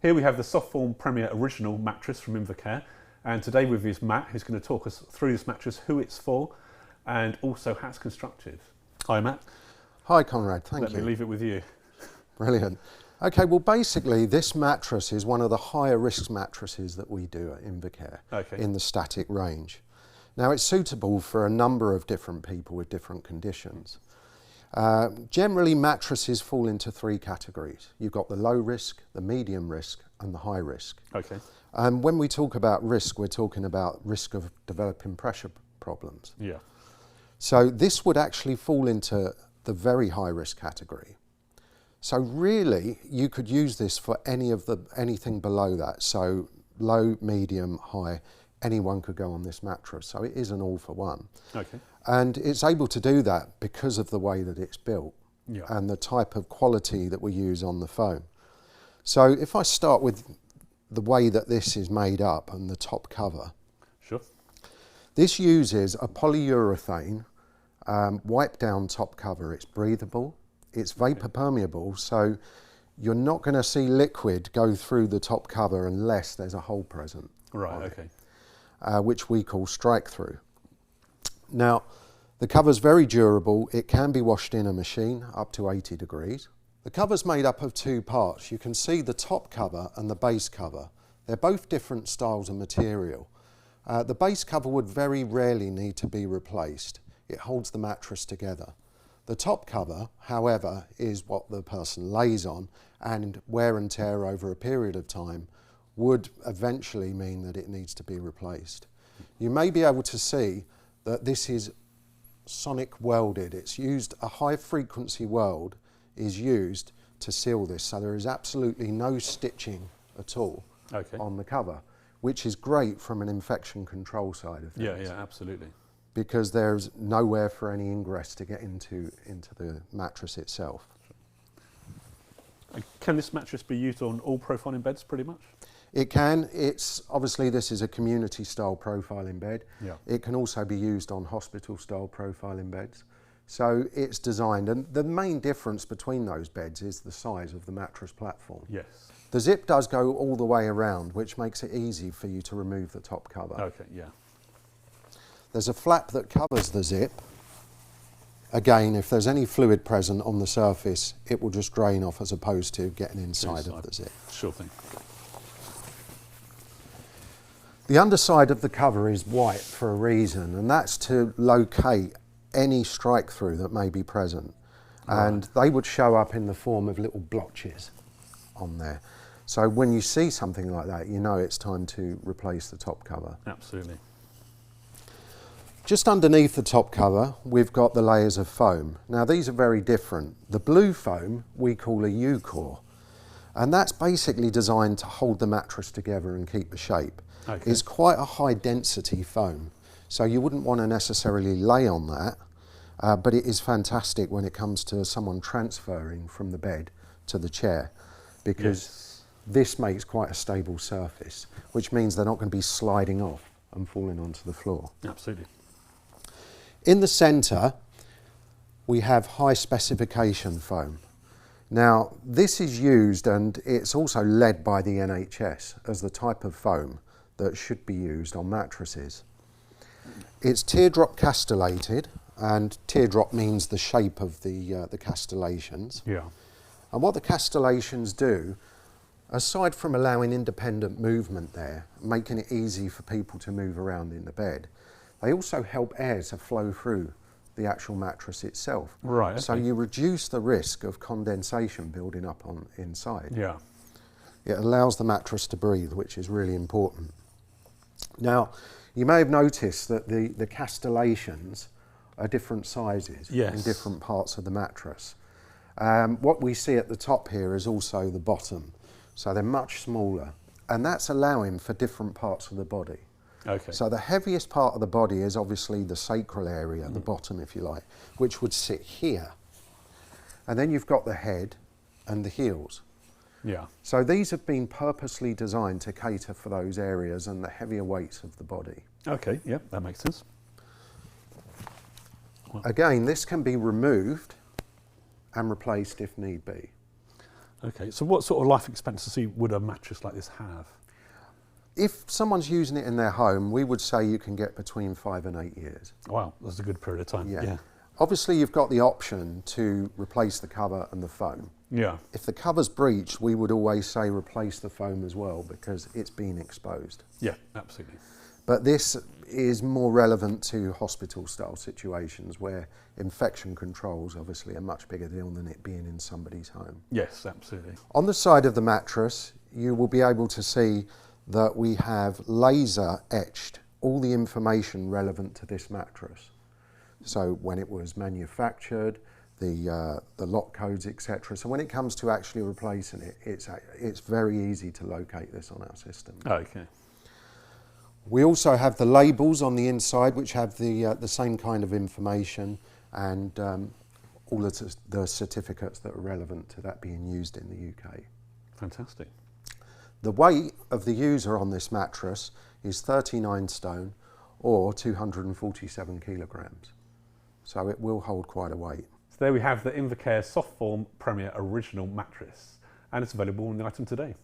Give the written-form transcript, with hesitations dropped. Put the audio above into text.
Here we have the Softform Premier Original mattress from Invacare, and today with us is Matt, who's going to talk us through this mattress, who it's for, and also how it's constructed. Hi Matt. Hi Conrad, thank you. Let me leave it with you. Brilliant. Okay, well basically this mattress is one of the higher risk mattresses that we do at Invacare in the static range. Now it's suitable for a number of different people with different conditions. Generally mattresses fall into three categories. You've got the low risk, the medium risk and the high risk. Okay. And when we talk about risk, we're talking about risk of developing pressure problems. Yeah. So this would actually fall into the very high risk category. So really you could use this for anything below that. So low, medium, high, anyone could go on this mattress. So it is an all for one. Okay. And it's able to do that because of the way that it's built and the type of quality that we use on the foam. So if I start with the way that this is made up and the top cover. Sure. This uses a polyurethane wipe down top cover. It's breathable, it's vapor permeable, so you're not going to see liquid go through the top cover unless there's a hole present. Right, okay. Which we call strike through. Now, the cover's very durable. It can be washed in a machine up to 80 degrees. The cover's made up of two parts. You can see the top cover and the base cover. They're both different styles of material. The base cover would very rarely need to be replaced. It holds the mattress together. The top cover, however, is what the person lays on, and wear and tear over a period of time would eventually mean that it needs to be replaced. You may be able to see that this is sonic welded. It's used, a high frequency weld is used to seal this, so there is absolutely no stitching at all on the cover, which is great from an infection control side of things. Yeah, absolutely. Because there's nowhere for any ingress to get into the mattress itself. And can this mattress be used on all profiling beds pretty much? It can. It's obviously, this is a community style profiling bed. Yeah. It can also be used on hospital style profiling beds. So it's designed, and the main difference between those beds is the size of the mattress platform. Yes. The zip does go all the way around, which makes it easy for you to remove the top cover. Okay, yeah. There's a flap that covers the zip. Again, if there's any fluid present on the surface, it will just drain off as opposed to getting inside of the zip. Sure thing. The underside of the cover is white for a reason, and that's to locate any strike through that may be present. And they would show up in the form of little blotches on there. So when you see something like that, you know it's time to replace the top cover. Absolutely. Just underneath the top cover, we've got the layers of foam. Now these are very different. The blue foam we call a U-core, and that's basically designed to hold the mattress together and keep the shape. Okay. It's quite a high density foam, so you wouldn't want to necessarily lay on that, but it is fantastic when it comes to someone transferring from the bed to the chair, because this makes quite a stable surface, which means they're not going to be sliding off and falling onto the floor. Absolutely. In the centre, we have high specification foam. Now, this is used, and it's also led by the NHS as the type of foam that should be used on mattresses. It's teardrop castellated, and teardrop means the shape of the castellations. Yeah. And what the castellations do, aside from allowing independent movement there, making it easy for people to move around in the bed, they also help air to flow through the actual mattress itself. Right. Okay. So you reduce the risk of condensation building up on inside. Yeah. It allows the mattress to breathe, which is really important. Now, you may have noticed that the castellations are different sizes in different parts of the mattress. What we see at the top here is also the bottom. So they're much smaller, and that's allowing for different parts of the body. Okay. So the heaviest part of the body is obviously the sacral area, the bottom if you like, which would sit here. And then you've got the head and the heels. Yeah. So these have been purposely designed to cater for those areas and the heavier weights of the body. Okay, yeah, that makes sense. Again, this can be removed and replaced if need be. Okay, so what sort of life expectancy would a mattress like this have? If someone's using it in their home, we would say you can get between 5 and 8 years. Wow, that's a good period of time. Yeah. Obviously, you've got the option to replace the cover and the foam. Yeah. If the cover's breached, we would always say replace the foam as well because it's been exposed. Yeah, absolutely. But this is more relevant to hospital-style situations where infection controls obviously a much bigger deal than it being in somebody's home. Yes, absolutely. On the side of the mattress, you will be able to see that we have laser etched all the information relevant to this mattress. So when it was manufactured, the lot codes, etc. So when it comes to actually replacing it, it's very easy to locate this on our system. Okay. We also have the labels on the inside, which have the same kind of information and all of the certificates that are relevant to that being used in the UK. Fantastic. The weight of the user on this mattress is 39 stone or 247 kilograms. So it will hold quite a weight. So there we have the Invacare Softform Premier Original Mattress, and it's available on the item today.